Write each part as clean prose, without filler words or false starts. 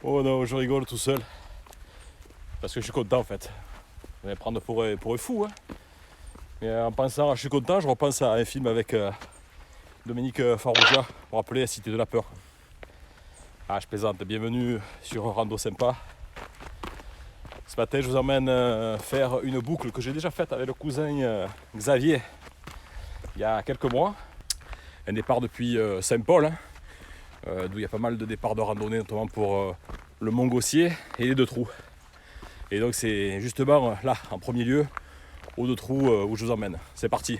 Oh non, je rigole tout seul. Parce que je suis content en fait. Vous allez prendre pour un fou. Hein. Mais en pensant, je suis content, je repense à un film avec Dominique Farrugia pour rappeler La Cité de la Peur. Ah, je plaisante, bienvenue sur Rando Sympa. Ce matin, je vous emmène faire une boucle que j'ai déjà faite avec le cousin Xavier il y a quelques mois. Un départ depuis Saint-Paul, hein, d'où il y a pas mal de départs de randonnée, notamment pour le Mont Gossier et les Deux Trous. Et donc c'est justement là, en premier lieu, aux Deux Trous où je vous emmène. C'est parti.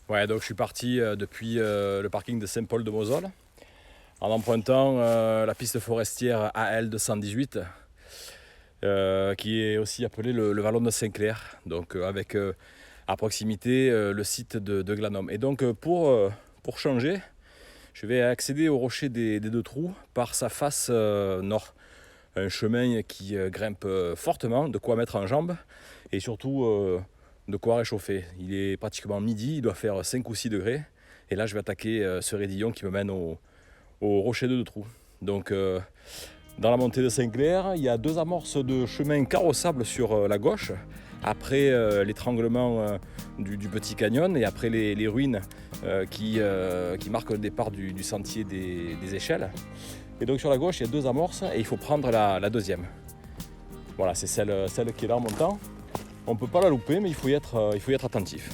Ouais, donc je suis parti depuis le parking de Saint-Paul de Mosole en empruntant la piste forestière AL 218 qui est aussi appelée le Vallon de Saint-Clair, donc avec à proximité le site de Glanum. Et donc pour changer, je vais accéder au rocher des Deux Trous par sa face nord. Un chemin qui grimpe fortement, de quoi mettre en jambes et surtout de quoi réchauffer. Il est pratiquement midi, il doit faire 5 ou 6 degrés. Et là, je vais attaquer ce raidillon qui me mène au rocher de Deux Trous. Donc, dans la montée de Saint-Clair, il y a 2 amorces de chemin carrossable sur la gauche. Après l'étranglement du Petit Canyon et après les ruines qui marquent le départ du sentier des échelles. Et donc sur la gauche, il y a 2 amorces et il faut prendre la deuxième. Voilà, c'est celle qui est là en montant. On ne peut pas la louper, mais il faut y être attentif.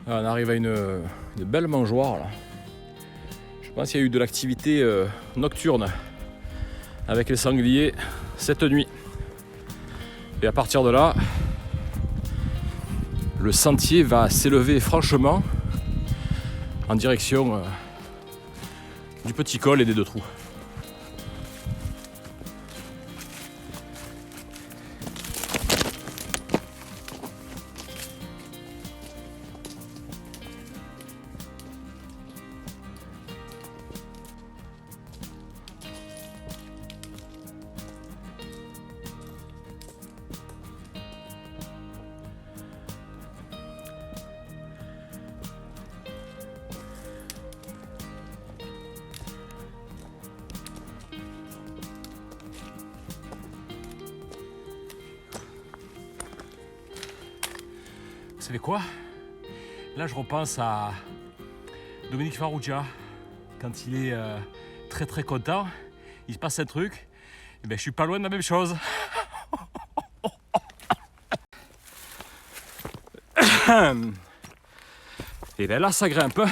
On arrive à une belle mangeoire là. Je pense qu'il y a eu de l'activité nocturne avec les sangliers cette nuit. Et à partir de là, le sentier va s'élever franchement en direction du Petit Col et des Deux Trous. Vous savez quoi? Là, je repense à Dominique Farrugia. Quand il est très très content, il se passe un truc. Et ben, je suis pas loin de la même chose. Et bien là, ça grimpe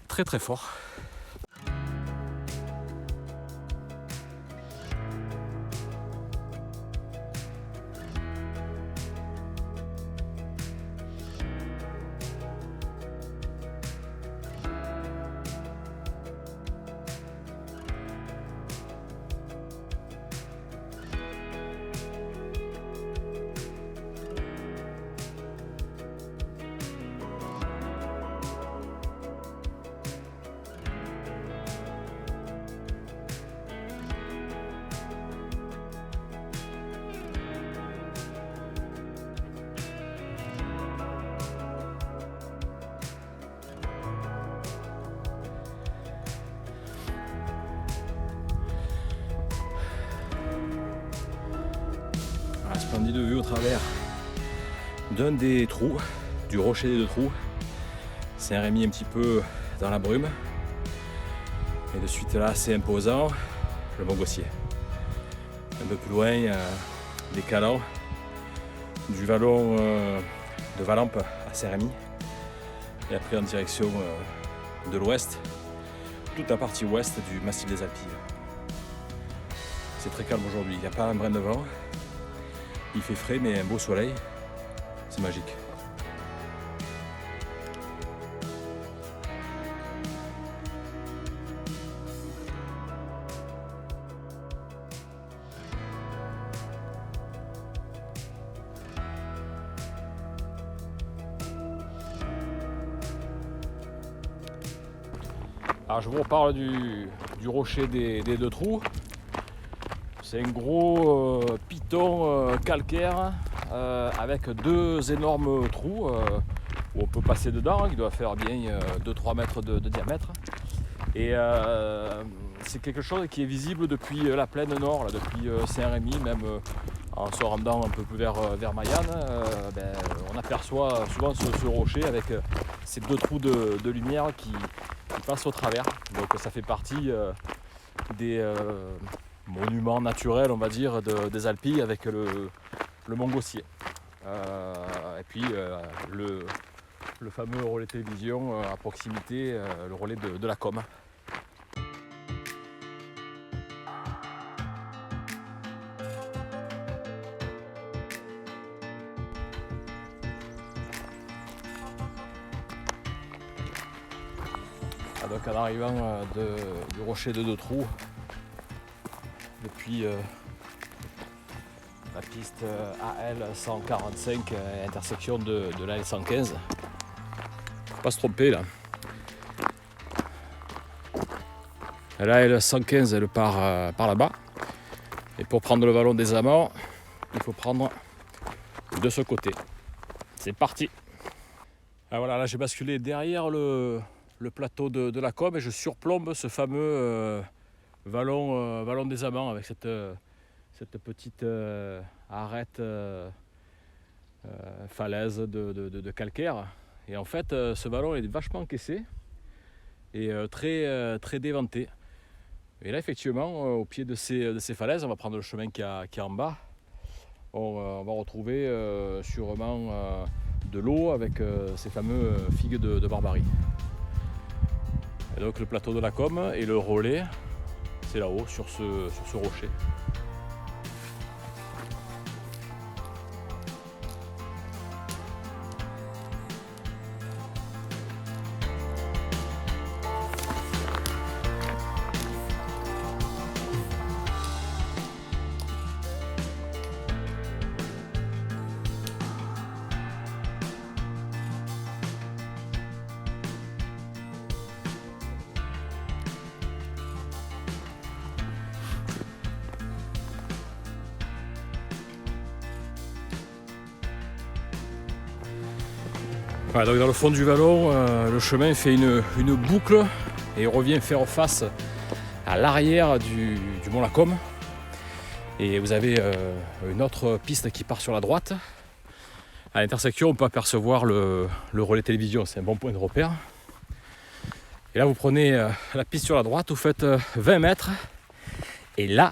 très très fort. Splendide vue au travers d'un des trous, du rocher des Deux Trous. Saint-Rémy un petit peu dans la brume. Et de suite là, c'est imposant, le Mont Gossier. Un peu plus loin, des calands du vallon de Vallampe à Saint-Rémy. Et après en direction de l'ouest, toute la partie ouest du massif des Alpilles. C'est très calme aujourd'hui, il n'y a pas un brin de vent. Il fait frais mais un beau soleil, c'est magique. Alors je vous reparle du rocher des deux trous. C'est un gros piton calcaire avec deux énormes trous où on peut passer dedans, qui doit faire bien 2-3 mètres de diamètre. Et c'est quelque chose qui est visible depuis la plaine nord, là, depuis Saint-Rémy, même en se rendant un peu plus vers Mayenne. On aperçoit souvent ce rocher avec ces deux trous de lumière qui passent au travers. Donc ça fait partie des monuments naturels, on va dire, des Alpilles avec le Mont Gossier. Et puis le fameux relais télévision à proximité, le relais de la com. Donc en arrivant du rocher de deux trous, depuis la piste AL 145, intersection de l'AL 115, faut pas se tromper là. L'AL 115 elle part par là-bas, et pour prendre le vallon des Amants, il faut prendre de ce côté. C'est parti. Ah voilà, là j'ai basculé derrière le plateau de la com et je surplombe ce fameux vallon des Amants avec cette petite arête falaise de calcaire. Et en fait ce vallon est vachement encaissé et très déventé. Et là effectivement au pied de ces falaises, on va prendre le chemin qui est en bas, on va retrouver sûrement de l'eau avec ces fameux figues de Barbarie. Et donc le plateau de la com et le relais, c'est là-haut sur ce rocher. Voilà, donc dans le fond du vallon, le chemin fait une boucle et revient faire face à l'arrière du mont Lacombe. Et vous avez une autre piste qui part sur la droite. À l'intersection, on peut apercevoir le relais télévision, c'est un bon point de repère. Et là, vous prenez la piste sur la droite, vous faites 20 mètres. Et là,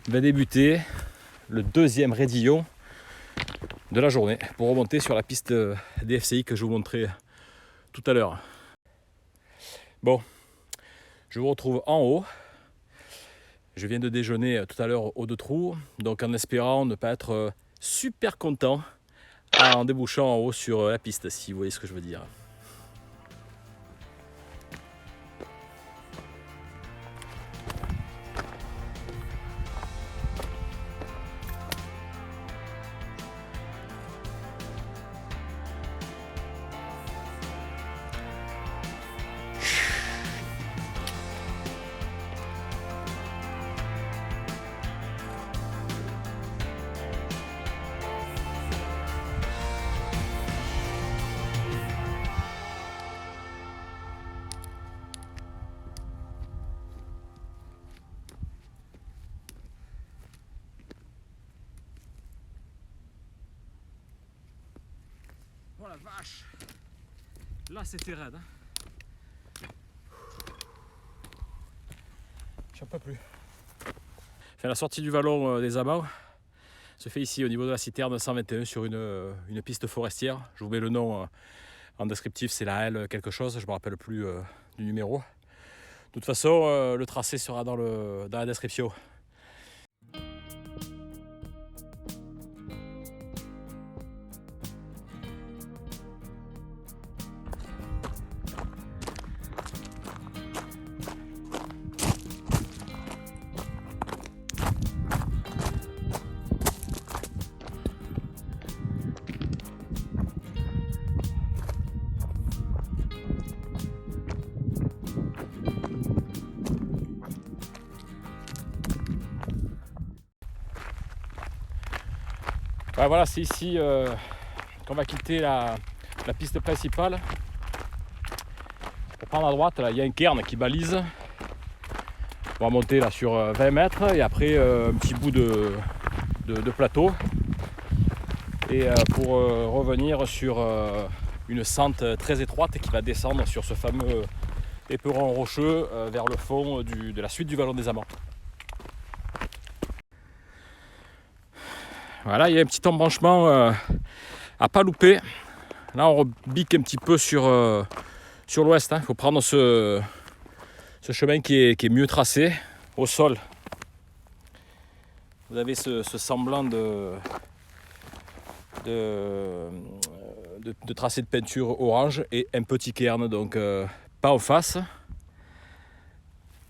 va débuter le deuxième raidillon de la journée pour remonter sur la piste DFCI que je vous montrais tout à l'heure. Bon, je vous retrouve en haut. Je viens de déjeuner tout à l'heure aux deux trous, donc en espérant ne pas être super content en débouchant en haut sur la piste, si vous voyez ce que je veux dire. Oh la vache! Là c'était raide. J'en peux plus. Enfin, la sortie du vallon des Amants se fait ici au niveau de la citerne 121 sur une piste forestière. Je vous mets le nom en descriptif, c'est la L quelque chose, je ne me rappelle plus du numéro. toute façon, le tracé sera dans la description. Ouais, voilà, c'est ici qu'on va quitter la piste principale. Pour prendre à droite, là, il y a un cairn qui balise. On va monter là sur 20 mètres et après un petit bout de plateau. Et pour revenir sur une sente très étroite qui va descendre sur ce fameux éperon rocheux vers le fond de la suite du vallon des Amants. Voilà, il y a un petit embranchement à pas louper. Là, on rebique un petit peu sur l'ouest. Il faut prendre ce chemin qui est mieux tracé au sol. Vous avez ce semblant de tracé de peinture orange et un petit cairn, donc pas en face,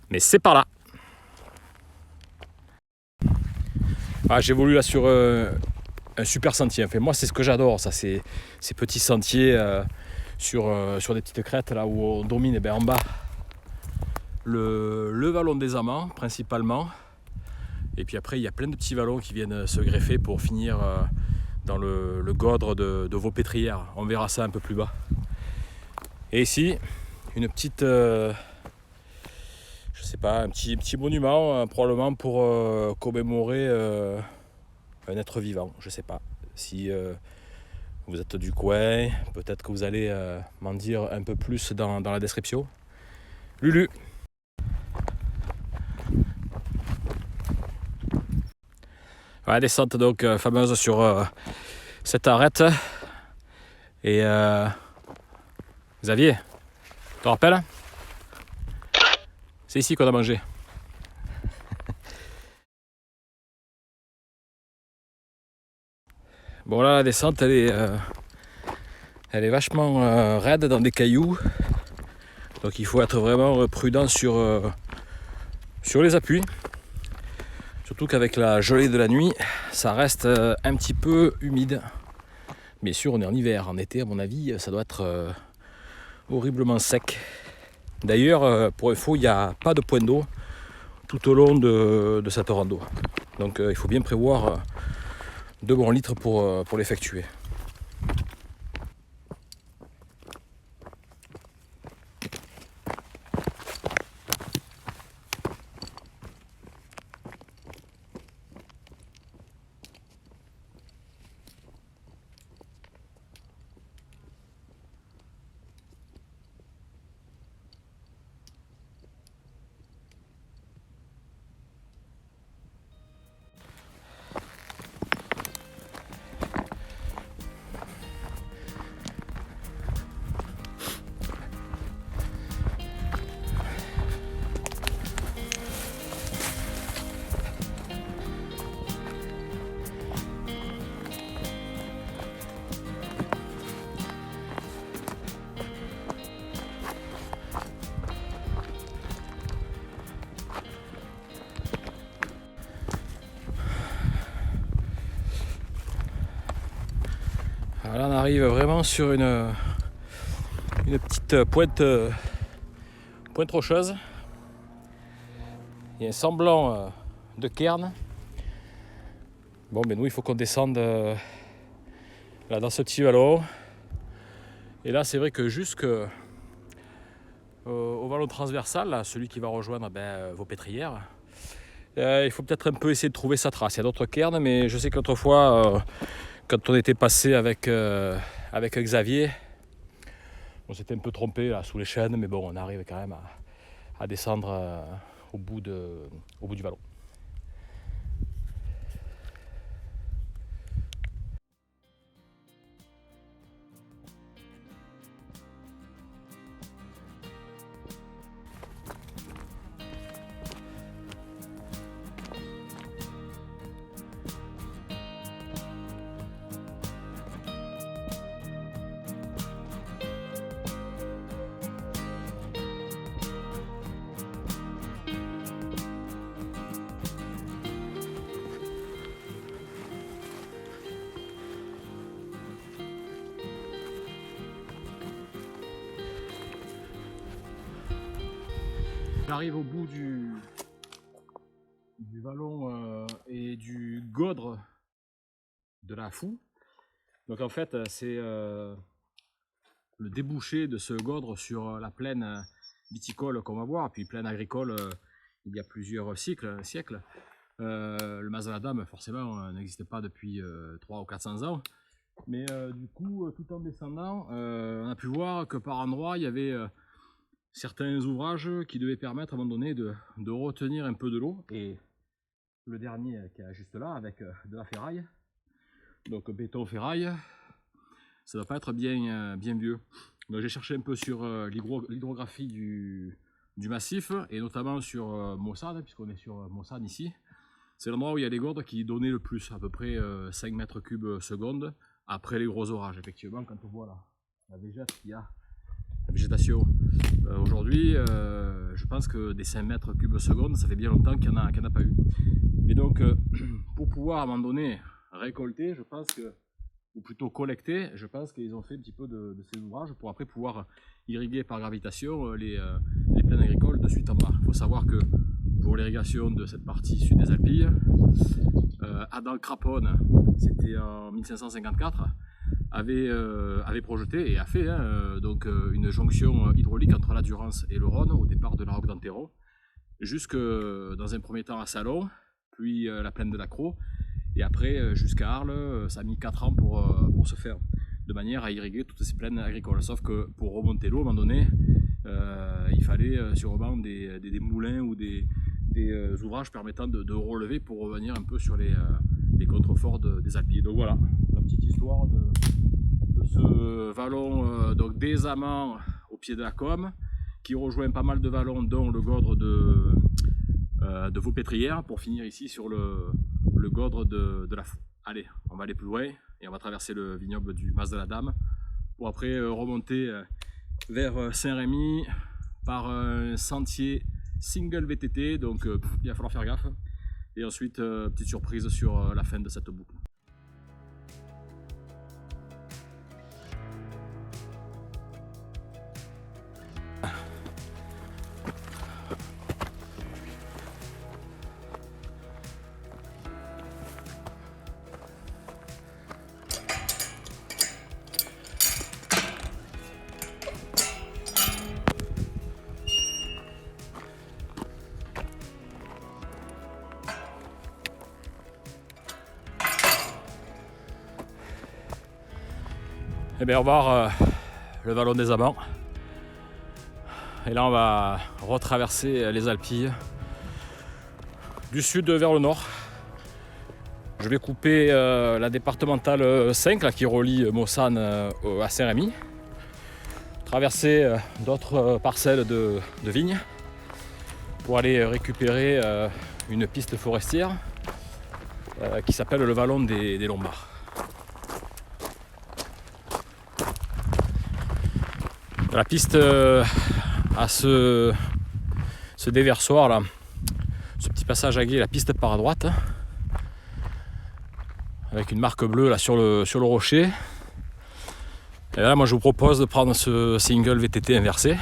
mais c'est par là. J'ai voulu là sur un super sentier. Enfin, moi, c'est ce que j'adore, ça, ces petits sentiers sur des petites crêtes là où on domine en bas le vallon des Amants principalement. Et puis après, il y a plein de petits vallons qui viennent se greffer pour finir dans le godre de Vaupétrière. On verra ça un peu plus bas. Et ici, une petite, je sais pas, un petit monument, probablement pour commémorer un être vivant. Je sais pas si vous êtes du coin, peut-être que vous allez m'en dire un peu plus dans la description. Lulu. Voilà, descente donc fameuse sur cette arête. Et Xavier, tu te rappelles? C'est ici qu'on a mangé. Bon là, la descente, elle est vachement raide dans des cailloux. Donc il faut être vraiment prudent sur les appuis. Surtout qu'avec la gelée de la nuit, ça reste un petit peu humide. Bien sûr, on est en hiver. En été, à mon avis, ça doit être horriblement sec. D'ailleurs, pour info, il n'y a pas de point d'eau tout au long de cette rando. Donc il faut bien prévoir 2 bons litres pour l'effectuer. Là, on arrive vraiment sur une petite pointe rocheuse. Il y a un semblant de cairn. Bon, mais nous, il faut qu'on descende là dans ce petit vallon. Et là, c'est vrai que jusqu'au vallon transversal, là, celui qui va rejoindre Vaupétrière, il faut peut-être un peu essayer de trouver sa trace. Il y a d'autres cairns, mais je sais qu'autrefois, quand on était passé avec Xavier, on s'était un peu trompé là, sous les chênes, mais bon, on arrive quand même à descendre au bout du vallon. J'arrive au bout du vallon et du Godre de la Foux. Donc en fait c'est le débouché de ce Godre sur la plaine viticole qu'on va voir, puis plaine agricole il y a plusieurs siècles. Le Mas de la Dame forcément n'existait pas depuis 300 ou 400 ans. Mais du coup, tout en descendant, on a pu voir que par endroits, il y avait certains ouvrages qui devaient permettre à un moment donné de retenir un peu de l'eau. Et le dernier qui est juste là, avec de la ferraille, donc béton ferraille, ça ne doit pas être bien vieux. Donc j'ai cherché un peu sur l'hydrographie du massif, et notamment sur Maussade, puisqu'on est sur Maussade ici. C'est l'endroit où il y a les gourdes qui donnaient le plus, à peu près 5 mètres cubes seconde, après les gros orages. Effectivement, quand on voit la végétation aujourd'hui, je pense que des 5 mètres cubes seconde, ça fait bien longtemps qu'il n'y en a pas eu. Mais donc, pour pouvoir à un moment donné récolter, je pense que, ou plutôt collecter, je pense qu'ils ont fait un petit peu de ces ouvrages pour après pouvoir irriguer par gravitation les plaines agricoles de suite en bas. Il faut savoir que pour l'irrigation de cette partie sud des Alpilles, Adam Craponne, c'était en 1554, avait projeté et a fait donc une jonction hydraulique entre la Durance et le Rhône au départ de la Roque d'Antero, jusque dans un premier temps à Salon, puis la plaine de la Crau, et après jusqu'à Arles. Ça a mis 4 ans pour se faire, de manière à irriguer toutes ces plaines agricoles. Sauf que pour remonter l'eau, à un moment donné, il fallait sûrement des moulins ou des ouvrages permettant de relever pour revenir un peu sur les contreforts des Alpilles. Donc voilà, la petite histoire de ce vallon donc des Amants au pied de la Combe, qui rejoint pas mal de vallons, dont le Godre de Vaupétrière, pour finir ici sur le Godre de la Foux. Allez, on va aller plus loin et on va traverser le vignoble du Mas de la Dame pour après remonter vers Saint-Rémy par un sentier single VTT, donc il va falloir faire gaffe. Et ensuite, petite surprise sur la fin de cette boucle. Et bien on va voir le vallon des Amants. Et là on va retraverser les Alpilles du sud vers le nord. Je vais couper la départementale 5 là, qui relie Maussane à Saint-Rémy. Traverser d'autres parcelles de vignes pour aller récupérer une piste forestière qui s'appelle le vallon des Lombards. La piste à ce déversoir là, ce petit passage à gué, la piste part à droite, avec une marque bleue là sur le rocher. Et là moi je vous propose de prendre ce single VTT inversé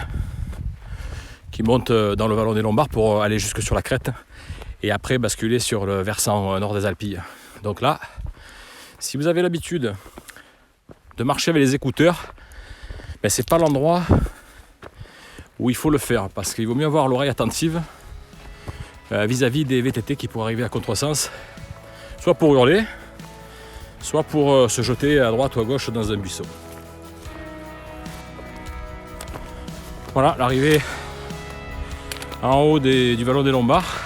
qui monte dans le vallon des Lombards pour aller jusque sur la crête et après basculer sur le versant nord des Alpilles. Donc là, si vous avez l'habitude de marcher avec les écouteurs, ben c'est pas l'endroit où il faut le faire, parce qu'il vaut mieux avoir l'oreille attentive vis-à-vis des VTT qui pourraient arriver à contresens, soit pour hurler, soit pour se jeter à droite ou à gauche dans un buisson. Voilà l'arrivée en haut du vallon des Lombards,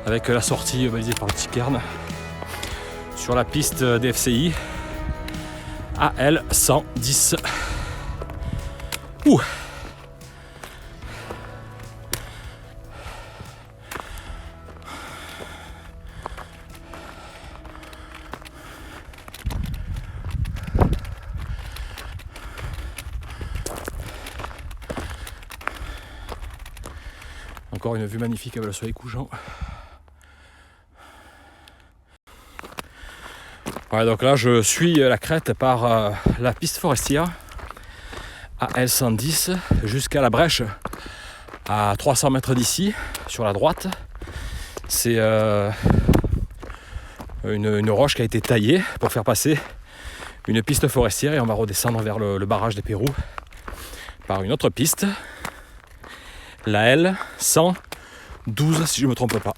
avec la sortie balisée par le petit cairn sur la piste des FCI AL 110. Ouh. Encore une vue magnifique avec le soleil couchant. Ouais, donc là je suis la crête par la piste forestière à L110 jusqu'à la brèche à 300 mètres d'ici, sur la droite. C'est une roche qui a été taillée pour faire passer une piste forestière et on va redescendre vers le barrage des Pérous par une autre piste, la L 112 si je ne me trompe pas.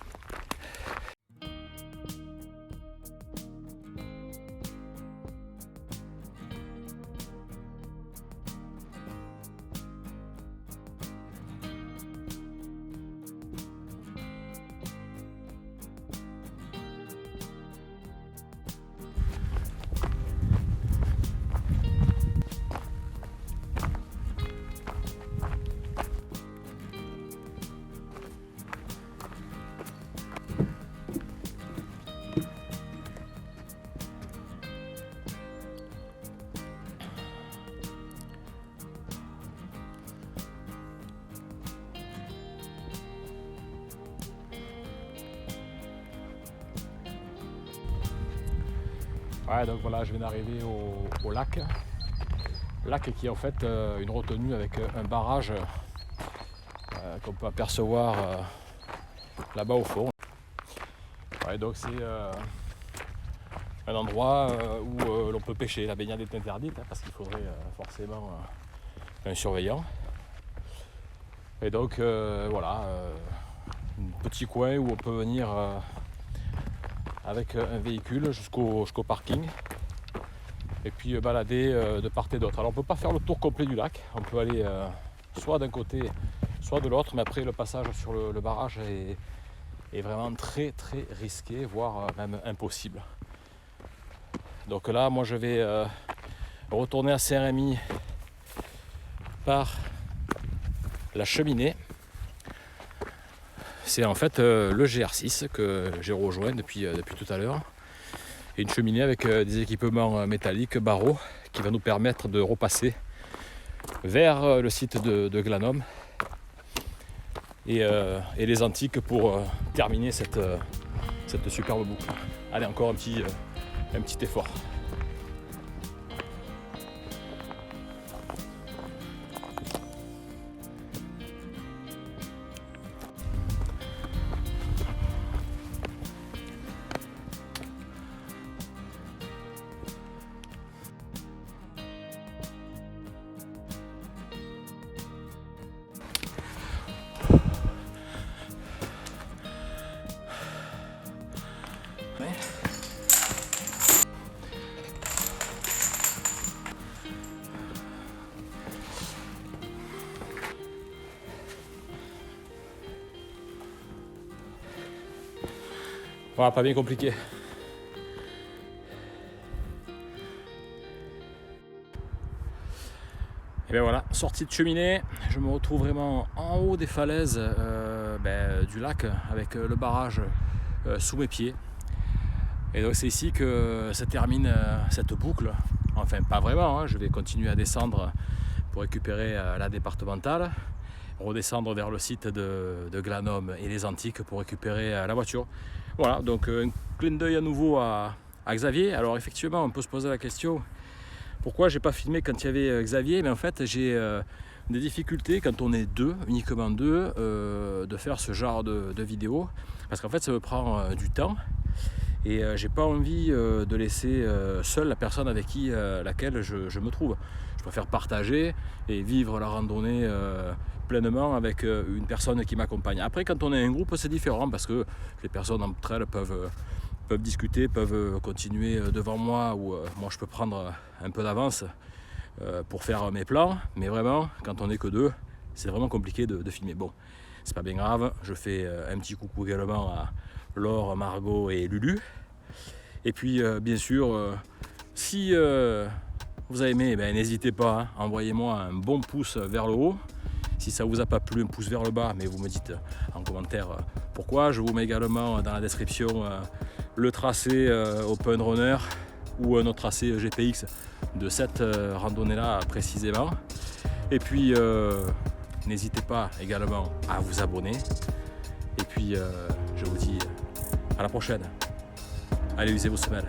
Ouais, donc voilà, je viens d'arriver au lac. Lac qui est en fait une retenue avec un barrage qu'on peut apercevoir là-bas au fond. Ouais, donc c'est un endroit où l'on peut pêcher. La baignade est interdite parce qu'il faudrait forcément un surveillant. Et donc voilà, un petit coin où on peut venir avec un véhicule jusqu'au parking et puis balader de part et d'autre. Alors on ne peut pas faire le tour complet du lac, on peut aller soit d'un côté soit de l'autre, mais après le passage sur le barrage est vraiment très très risqué, voire même impossible. Donc là moi je vais retourner à Saint-Rémy par la cheminée. C'est en fait le GR6 que j'ai rejoint depuis tout à l'heure. Et une cheminée avec des équipements métalliques, barreaux, qui va nous permettre de repasser vers le site de Glanum et les Antiques pour terminer cette superbe boucle. Allez, encore un petit effort. Voilà, pas bien compliqué. Et bien voilà, sortie de cheminée, je me retrouve vraiment en haut des falaises du lac avec le barrage sous mes pieds. Et donc c'est ici que se termine cette boucle. Enfin pas vraiment, hein. Je vais continuer à descendre pour récupérer la départementale, redescendre vers le site de Glanum et les Antiques pour récupérer la voiture. Voilà, donc un clin d'œil à nouveau à Xavier. Alors effectivement on peut se poser la question, pourquoi j'ai pas filmé quand il y avait Xavier? Mais en fait j'ai des difficultés quand on est deux, uniquement deux, de faire ce genre de vidéo, parce qu'en fait ça me prend du temps et j'ai pas envie de laisser seule la personne avec laquelle je me trouve. Je préfère partager et vivre la randonnée pleinement avec une personne qui m'accompagne. Après quand on est un groupe c'est différent, parce que les personnes entre elles peuvent discuter, peuvent continuer devant moi, ou moi je peux prendre un peu d'avance pour faire mes plans, mais vraiment quand on n'est que deux c'est vraiment compliqué de filmer. Bon, c'est pas bien grave, je fais un petit coucou également à Laure, Margot et Lulu. Et puis bien sûr si vous avez aimé, n'hésitez pas, hein, envoyez-moi un bon pouce vers le haut. Si ça vous a pas plu, un pouce vers le bas, mais vous me dites en commentaire pourquoi. Je vous mets également dans la description le tracé Open Runner ou notre tracé GPX de cette randonnée là précisément. Et puis n'hésitez pas également à vous abonner. Et puis je vous dis à la prochaine. Allez, usez vos semelles.